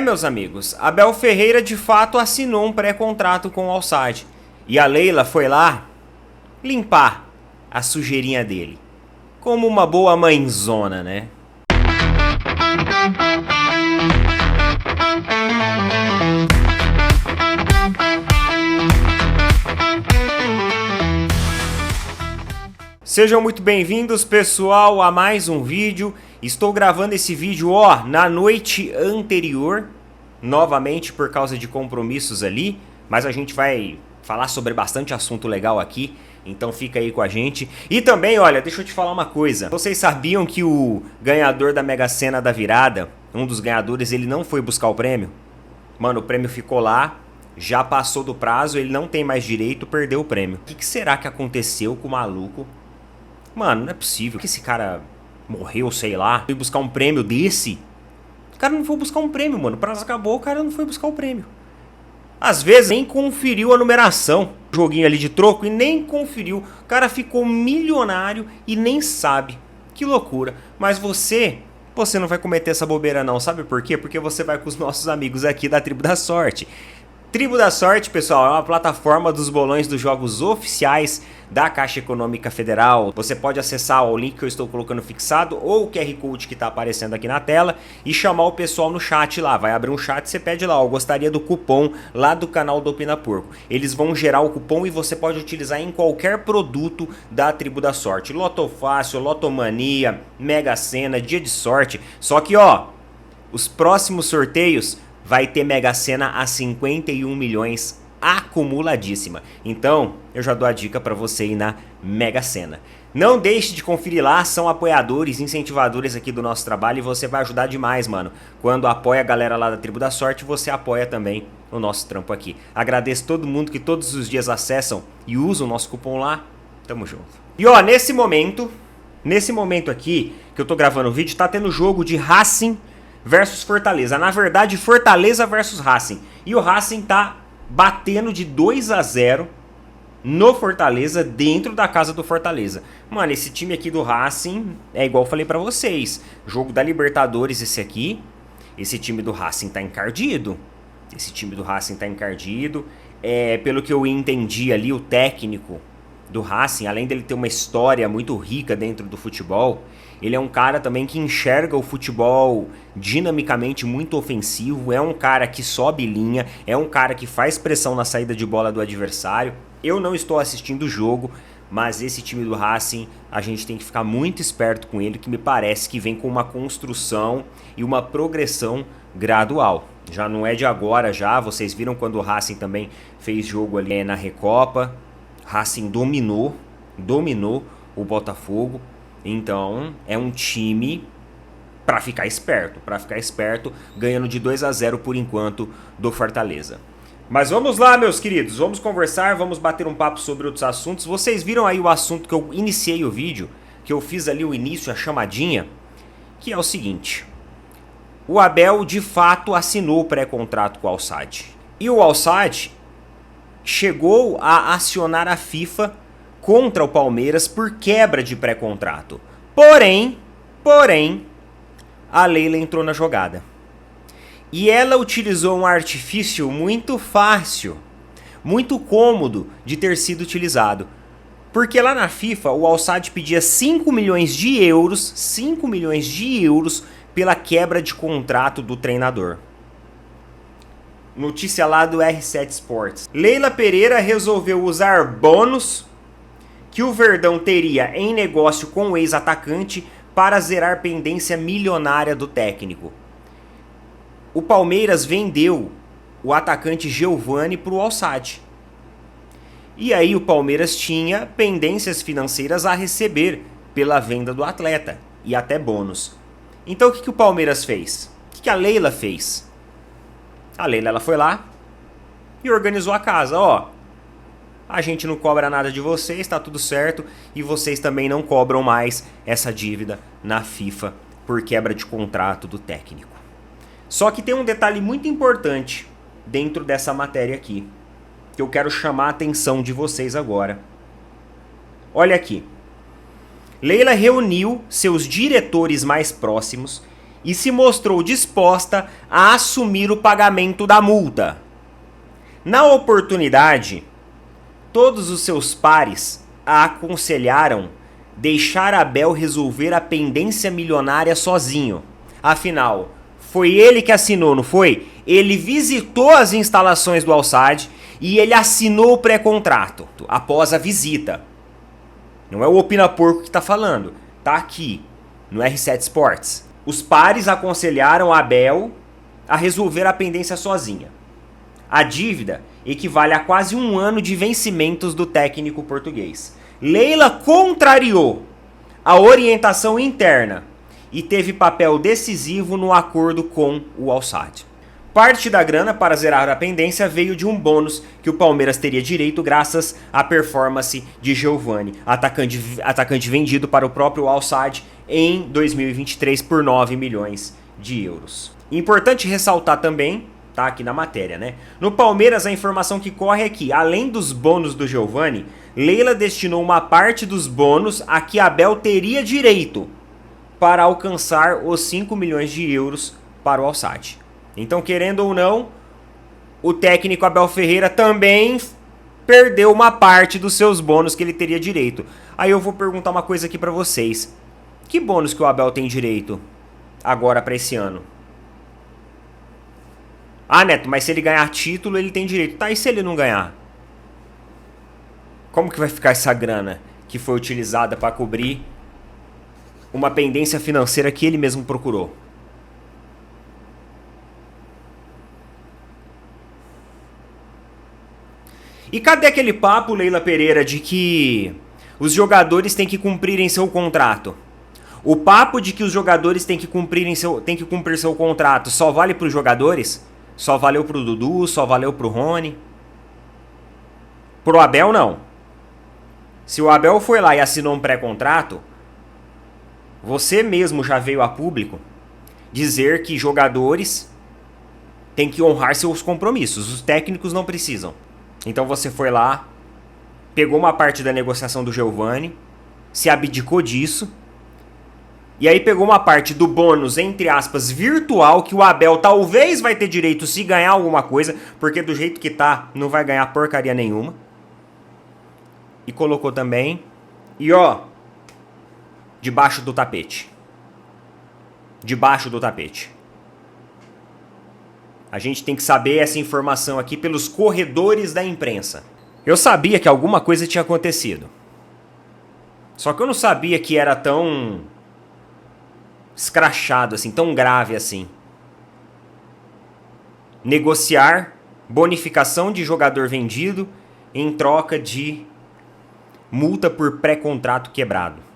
Meus amigos, Abel Ferreira de fato assinou um pré-contrato com o Al-Sadd. E a Leila foi lá limpar a sujeirinha dele. Como uma boa mãezona, né? Sejam muito bem-vindos, pessoal, a mais um vídeo. Estou gravando esse vídeo, na noite anterior, novamente por causa de compromissos ali, mas a gente vai falar sobre bastante assunto legal aqui, então fica aí com a gente. E também, olha, deixa eu te falar uma coisa. Vocês sabiam que o ganhador da Mega Sena da virada, um dos ganhadores, ele não foi buscar o prêmio? Mano, o prêmio ficou lá, já passou do prazo, ele não tem mais direito, perdeu o prêmio. O que será que aconteceu com o maluco? Mano, não é possível que esse cara morreu, sei lá, foi buscar um prêmio desse. O cara não foi buscar um prêmio, mano. O prazo acabou, o cara não foi buscar o prêmio. Às vezes nem conferiu a numeração. Joguinho ali de troco e nem conferiu. O cara ficou milionário e nem sabe. Que loucura. Mas você não vai cometer essa bobeira não. Sabe por quê? Porque você vai com os nossos amigos aqui da Tribo da Sorte. Tribo da Sorte, pessoal, é uma plataforma dos bolões dos jogos oficiais da Caixa Econômica Federal. Você pode acessar o link que eu estou colocando fixado ou o QR Code que está aparecendo aqui na tela e chamar o pessoal no chat lá. Vai abrir um chat e você pede lá, eu gostaria do cupom lá do canal do Opina Porco. Eles vão gerar o cupom e você pode utilizar em qualquer produto da Tribo da Sorte. Loto Fácil, Lotomania, Mega Sena, Dia de Sorte. Só que, os próximos sorteios vai ter Mega Sena a 51 milhões acumuladíssima. Então, eu já dou a dica para você ir na Mega Sena. Não deixe de conferir lá, são apoiadores, incentivadores aqui do nosso trabalho e você vai ajudar demais, mano. Quando apoia a galera lá da Tribo da Sorte, você apoia também o nosso trampo aqui. Agradeço todo mundo que todos os dias acessam e usam o nosso cupom lá. Tamo junto. E nesse momento aqui que eu tô gravando o vídeo, tá tendo jogo de Racing versus Fortaleza. Na verdade, Fortaleza versus Racing. E o Racing tá batendo de 2-0 no Fortaleza, dentro da casa do Fortaleza. Mano, esse time aqui do Racing é igual eu falei pra vocês. Jogo da Libertadores esse aqui. Esse time do Racing tá encardido. Pelo que eu entendi ali, o técnico do Racing, além dele ter uma história muito rica dentro do futebol, ele é um cara também que enxerga o futebol dinamicamente muito ofensivo, é um cara que sobe linha, é um cara que faz pressão na saída de bola do adversário. Eu não estou assistindo o jogo, mas esse time do Racing, a gente tem que ficar muito esperto com ele, que me parece que vem com uma construção e uma progressão gradual. Já não é de agora já, vocês viram quando o Racing também fez jogo ali na Recopa. Racing dominou o Botafogo. Então é um time para ficar esperto, ganhando de 2-0 por enquanto do Fortaleza. Mas vamos lá, meus queridos, vamos conversar, vamos bater um papo sobre outros assuntos. Vocês viram aí o assunto que eu iniciei o vídeo, que eu fiz ali o início, a chamadinha, que é o seguinte: o Abel de fato assinou o pré-contrato com o Al-Sadd. E o Al-Sadd chegou a acionar a FIFA contra o Palmeiras por quebra de pré-contrato. Porém, a Leila entrou na jogada. E ela utilizou um artifício muito fácil, muito cômodo de ter sido utilizado. Porque lá na FIFA, o Al-Sadd pedia 5 milhões de euros pela quebra de contrato do treinador. Notícia lá do R7 Sports. Leila Pereira resolveu usar bônus que o Verdão teria em negócio com o ex-atacante para zerar pendência milionária do técnico. O Palmeiras vendeu o atacante Giovani para o Al-Sadd. E aí o Palmeiras tinha pendências financeiras a receber pela venda do atleta e até bônus. Então o que o Palmeiras fez? O que a Leila fez? A Leila ela foi lá e organizou a casa. A gente não cobra nada de vocês, tá tudo certo. E vocês também não cobram mais essa dívida na FIFA por quebra de contrato do técnico. Só que tem um detalhe muito importante dentro dessa matéria aqui, que eu quero chamar a atenção de vocês agora. Olha aqui. Leila reuniu seus diretores mais próximos e se mostrou disposta a assumir o pagamento da multa. Na oportunidade, todos os seus pares a aconselharam deixar Abel resolver a pendência milionária sozinho. Afinal, foi ele que assinou, não foi? Ele visitou as instalações do Al-Sadd e ele assinou o pré-contrato após a visita. Não é o Opina Porco que está falando, tá aqui no R7 Sports. Os pares aconselharam Abel a resolver a pendência sozinha. A dívida equivale a quase um ano de vencimentos do técnico português. Leila contrariou a orientação interna e teve papel decisivo no acordo com o Al-Sadd. Parte da grana para zerar a pendência veio de um bônus que o Palmeiras teria direito graças à performance de Giovani, atacante vendido para o próprio Al-Sadd em 2023 por 9 milhões de euros. Importante ressaltar também, tá aqui na matéria, né? No Palmeiras a informação que corre é que, além dos bônus do Giovani, Leila destinou uma parte dos bônus a que Abel teria direito para alcançar os 5 milhões de euros para o Al-Sadd. Então, querendo ou não, o técnico Abel Ferreira também perdeu uma parte dos seus bônus que ele teria direito. Aí eu vou perguntar uma coisa aqui pra vocês. Que bônus que o Abel tem direito agora pra esse ano? Ah, Neto, mas se ele ganhar título, ele tem direito. Tá, e se ele não ganhar? Como que vai ficar essa grana que foi utilizada para cobrir uma pendência financeira que ele mesmo procurou? E cadê aquele papo, Leila Pereira, de que os jogadores têm que cumprirem seu contrato? O papo de que os jogadores têm que cumprir seu contrato só vale para os jogadores? Só valeu pro Dudu, só valeu pro Rony? Pro Abel, não. Se o Abel foi lá e assinou um pré-contrato, você mesmo já veio a público dizer que jogadores têm que honrar seus compromissos. Os técnicos não precisam. Então você foi lá, pegou uma parte da negociação do Giovani, se abdicou disso, e aí pegou uma parte do bônus, entre aspas, virtual, que o Abel talvez vai ter direito se ganhar alguma coisa, porque do jeito que tá, não vai ganhar porcaria nenhuma. E colocou também, e ó, debaixo do tapete. Debaixo do tapete. A gente tem que saber essa informação aqui pelos corredores da imprensa. Eu sabia que alguma coisa tinha acontecido. Só que eu não sabia que era tão escrachado assim, tão grave assim. Negociar bonificação de jogador vendido em troca de multa por pré-contrato quebrado.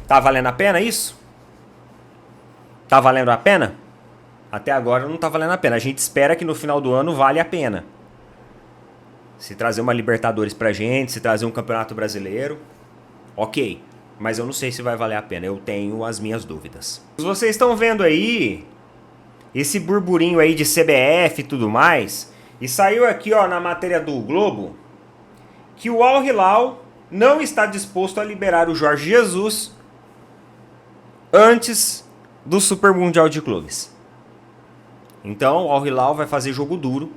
Tá valendo a pena isso? Tá valendo a pena? Até agora não tá valendo a pena. A gente espera que no final do ano vale a pena. Se trazer uma Libertadores pra gente, se trazer um Campeonato Brasileiro, ok. Mas eu não sei se vai valer a pena. Eu tenho as minhas dúvidas. Vocês estão vendo aí esse burburinho aí de CBF e tudo mais. E saiu aqui, ó, na matéria do Globo, que o Al Hilal não está disposto a liberar o Jorge Jesus antes do Super Mundial de Clubes. Então, o Al Hilal vai fazer jogo duro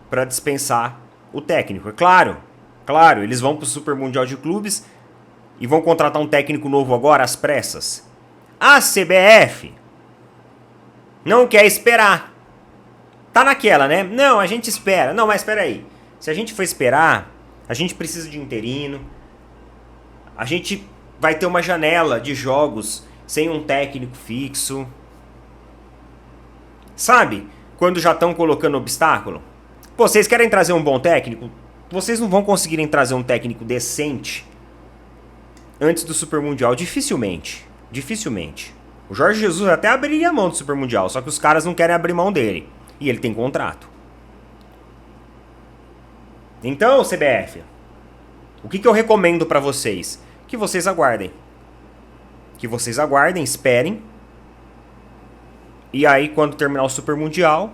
para dispensar o técnico. É claro, eles vão para o Super Mundial de Clubes e vão contratar um técnico novo agora às pressas. A CBF não quer esperar. Tá naquela, né? Não, a gente espera. Não, mas espera aí. Se a gente for esperar, a gente precisa de interino. A gente vai ter uma janela de jogos sem um técnico fixo. Sabe? Quando já estão colocando obstáculo. Pô, vocês querem trazer um bom técnico? Vocês não vão conseguirem trazer um técnico decente antes do Super Mundial. Dificilmente. O Jorge Jesus até abriria a mão do Super Mundial, só que os caras não querem abrir mão dele. E ele tem contrato. Então, CBF, o que eu recomendo pra vocês? Que vocês aguardem. Esperem. E aí, quando terminar o Super Mundial,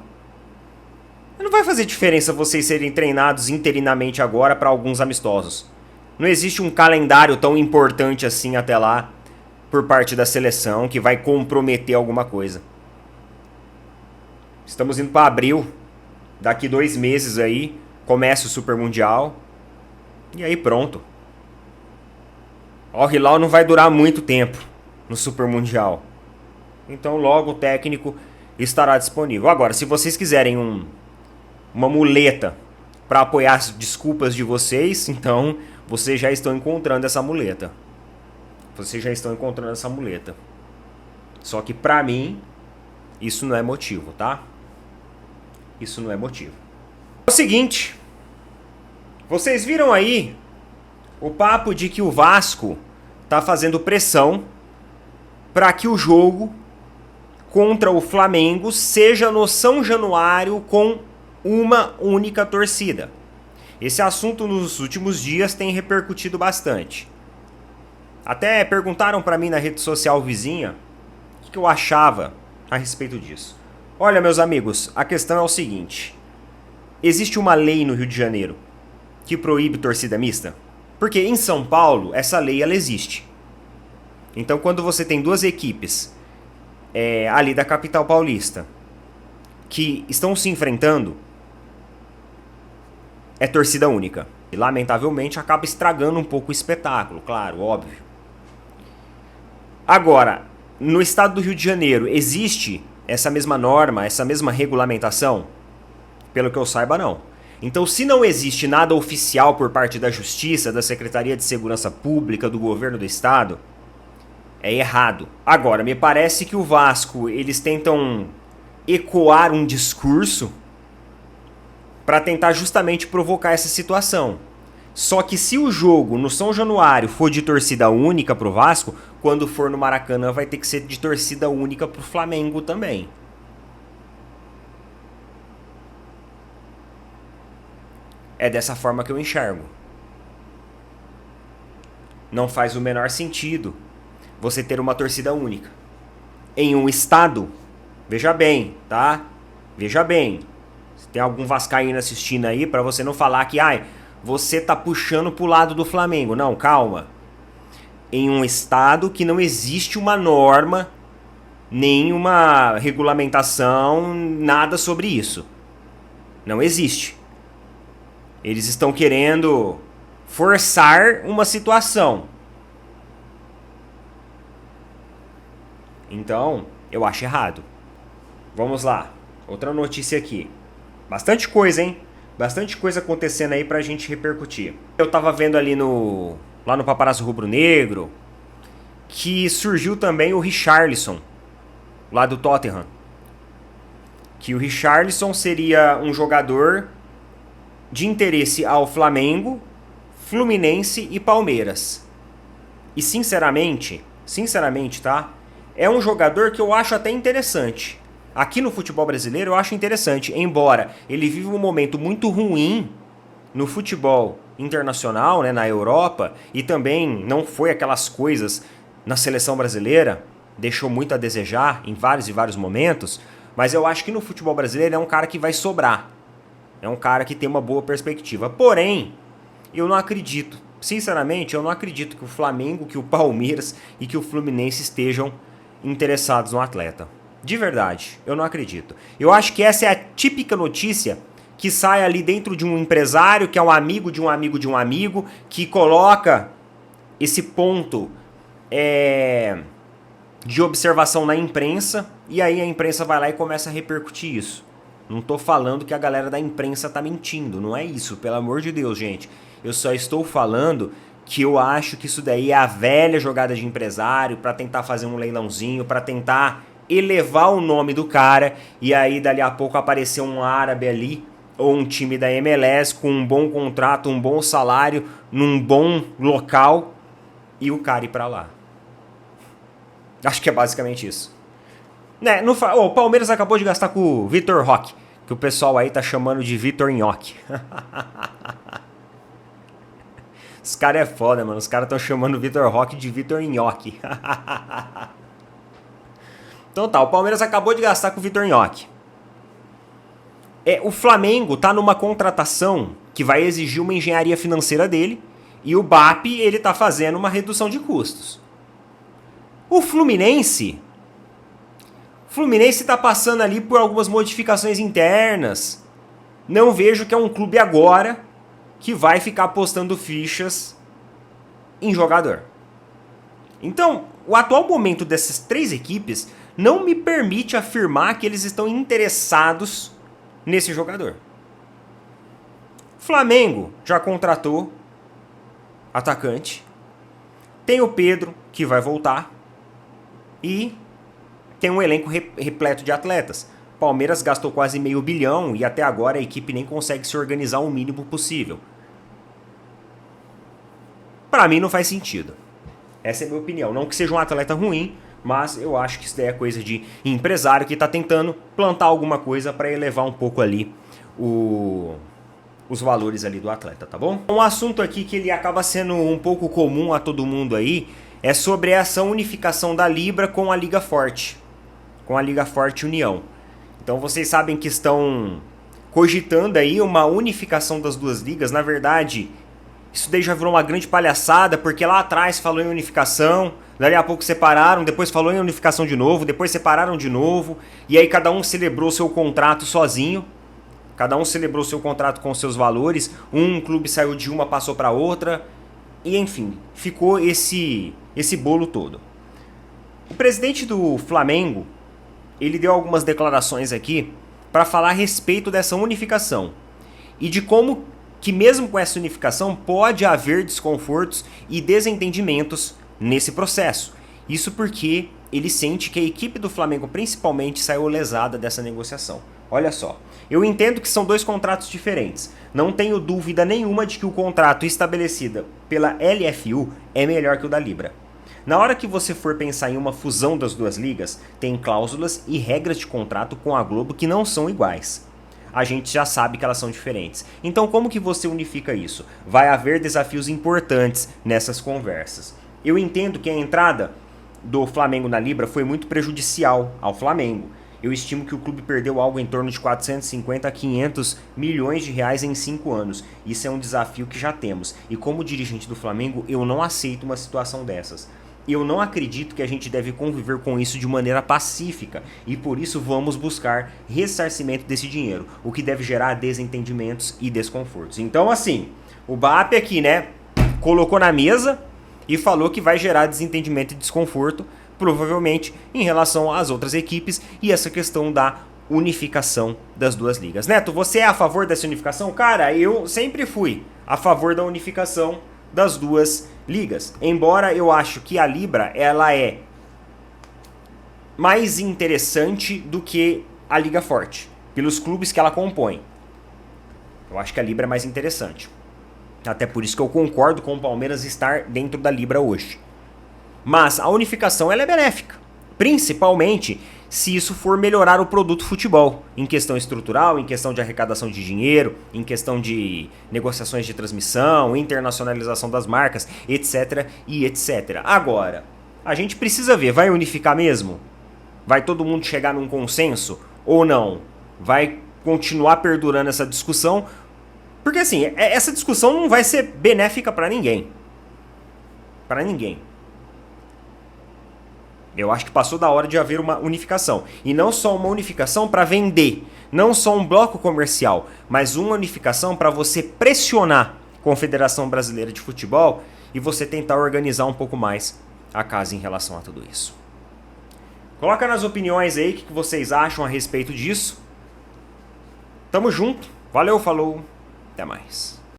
não vai fazer diferença vocês serem treinados interinamente agora para alguns amistosos. Não existe um calendário tão importante assim até lá por parte da seleção que vai comprometer alguma coisa. Estamos indo para abril. Daqui 2 meses aí começa o Super Mundial. E aí pronto. O Hilal não vai durar muito tempo no Super Mundial. Então logo o técnico estará disponível. Agora, se vocês quiserem uma muleta para apoiar as desculpas de vocês, então vocês já estão encontrando essa muleta. Vocês já estão encontrando essa muleta. Só que pra mim, isso não é motivo, tá? Isso não é motivo. É o seguinte. Vocês viram aí o papo de que o Vasco tá fazendo pressão para que o jogo contra o Flamengo seja no São Januário com uma única torcida. Esse assunto nos últimos dias tem repercutido bastante. Até perguntaram para mim na rede social vizinha o que eu achava a respeito disso. Olha, meus amigos, a questão é o seguinte. Existe uma lei no Rio de Janeiro que proíbe torcida mista? Porque em São Paulo, essa lei ela existe. Então, quando você tem 2 equipes ali da capital paulista que estão se enfrentando, é torcida única. E, lamentavelmente, acaba estragando um pouco o espetáculo, claro, óbvio. Agora, no estado do Rio de Janeiro, existe essa mesma norma, essa mesma regulamentação? Pelo que eu saiba, não. Então, se não existe nada oficial por parte da Justiça, da Secretaria de Segurança Pública, do governo do estado, é errado. Agora, me parece que o Vasco, eles tentam ecoar um discurso para tentar justamente provocar essa situação. Só que se o jogo no São Januário for de torcida única pro Vasco, quando for no Maracanã vai ter que ser de torcida única pro Flamengo também. É dessa forma que eu enxergo. Não faz o menor sentido você ter uma torcida única em um estado. Veja bem, tá? Veja bem. Se tem algum vascaíno assistindo aí, pra você não falar que você tá puxando pro lado do Flamengo. Não, calma. Em um estado que não existe uma norma, nenhuma regulamentação, nada sobre isso. Não existe. Eles estão querendo forçar uma situação. Então, eu acho errado. Vamos lá. Outra notícia aqui. Bastante coisa, hein? Bastante coisa acontecendo aí pra gente repercutir. Eu tava vendo ali lá no Paparazzo Rubro Negro que surgiu também o Richarlison, lá do Tottenham. Que o Richarlison seria um jogador de interesse ao Flamengo, Fluminense e Palmeiras. E sinceramente, tá? É um jogador que eu acho até interessante. Aqui no futebol brasileiro eu acho interessante, embora ele vive um momento muito ruim no futebol internacional, né, na Europa, e também não foi aquelas coisas na seleção brasileira, deixou muito a desejar em vários e vários momentos, mas eu acho que no futebol brasileiro é um cara que vai sobrar. É um cara que tem uma boa perspectiva. Porém, eu não acredito, sinceramente, eu não acredito que o Flamengo, que o Palmeiras e que o Fluminense estejam interessados no atleta. De verdade, eu não acredito. Eu acho que essa é a típica notícia que sai ali dentro de um empresário, que é um amigo de um amigo de um amigo, que coloca esse ponto de observação na imprensa, e aí a imprensa vai lá e começa a repercutir isso. Não tô falando que a galera da imprensa tá mentindo, não é isso, pelo amor de Deus, gente. Eu só estou falando que eu acho que isso daí é a velha jogada de empresário para tentar fazer um leilãozinho, para tentar elevar o nome do cara, e aí dali a pouco aparecer um árabe ali, ou um time da MLS com um bom contrato, um bom salário, num bom local, e o cara ir pra lá. Acho que é basicamente isso. Né, o Palmeiras acabou de gastar com o Vitor Roque, que o pessoal aí tá chamando de Vitor Nhoque. Os caras é foda, mano. Os caras estão chamando o Vitor Roque de Vitor Nhoque. Então tá, o Palmeiras acabou de gastar com o Vitor Nhoque. O Flamengo tá numa contratação que vai exigir uma engenharia financeira dele E o BAP, ele tá fazendo uma redução de custos. O Fluminense tá passando ali por algumas modificações internas. Não vejo que é um clube agora que vai ficar apostando fichas em jogador. Então, o atual momento dessas três equipes não me permite afirmar que eles estão interessados nesse jogador. Flamengo já contratou atacante. Tem o Pedro, que vai voltar. E tem um elenco repleto de atletas. Palmeiras gastou quase R$500 milhão e até agora a equipe nem consegue se organizar o mínimo possível. Pra mim não faz sentido. Essa é a minha opinião. Não que seja um atleta ruim, mas eu acho que isso daí é coisa de empresário que tá tentando plantar alguma coisa para elevar um pouco ali os valores ali do atleta, tá bom? Um assunto aqui que ele acaba sendo um pouco comum a todo mundo aí é sobre essa unificação da Libra com a Liga Forte. Com a Liga Forte União. Então vocês sabem que estão cogitando aí uma unificação das duas ligas. Na verdade, isso daí já virou uma grande palhaçada, porque lá atrás falou em unificação, daí a pouco separaram, depois falou em unificação de novo, depois separaram de novo, e aí cada um celebrou seu contrato sozinho. Cada um celebrou seu contrato com seus valores, um clube saiu de uma, passou para outra, e enfim, ficou esse bolo todo. O presidente do Flamengo, ele deu algumas declarações aqui para falar a respeito dessa unificação e de como que mesmo com essa unificação pode haver desconfortos e desentendimentos nesse processo. Isso porque ele sente que a equipe do Flamengo principalmente saiu lesada dessa negociação. Olha só, eu entendo que são dois contratos diferentes. Não tenho dúvida nenhuma de que o contrato estabelecido pela LFU é melhor que o da Libra. Na hora que você for pensar em uma fusão das duas ligas, tem cláusulas e regras de contrato com a Globo que não são iguais. A gente já sabe que elas são diferentes. Então como que você unifica isso? Vai haver desafios importantes nessas conversas. Eu entendo que a entrada do Flamengo na Libra foi muito prejudicial ao Flamengo. Eu estimo que o clube perdeu algo em torno de 450 a 500 milhões de reais em 5 anos. Isso é um desafio que já temos. E como dirigente do Flamengo, eu não aceito uma situação dessas. Eu não acredito que a gente deve conviver com isso de maneira pacífica. E por isso vamos buscar ressarcimento desse dinheiro. O que deve gerar desentendimentos e desconfortos. Então assim, o BAP aqui, né, colocou na mesa e falou que vai gerar desentendimento e desconforto, provavelmente em relação às outras equipes e essa questão da unificação das duas ligas. Neto, você é a favor dessa unificação? Cara, eu sempre fui a favor da unificação das duas ligas. Embora eu acho que a Libra ela é mais interessante do que a Liga Forte, pelos clubes que ela compõe. Eu acho que a Libra é mais interessante. Até por isso que eu concordo com o Palmeiras estar dentro da Libra hoje. Mas a unificação ela é benéfica, principalmente se isso for melhorar o produto futebol, em questão estrutural, em questão de arrecadação de dinheiro, em questão de negociações de transmissão, internacionalização das marcas, etc e etc. Agora, a gente precisa ver, vai unificar mesmo? Vai todo mundo chegar num consenso ou não? Vai continuar perdurando essa discussão? Porque assim, essa discussão não vai ser benéfica para ninguém. Para ninguém. Eu acho que passou da hora de haver uma unificação. E não só uma unificação para vender, não só um bloco comercial, mas uma unificação para você pressionar a Confederação Brasileira de Futebol e você tentar organizar um pouco mais a casa em relação a tudo isso. Coloca nas opiniões aí o que vocês acham a respeito disso. Tamo junto. Valeu, falou. Até mais.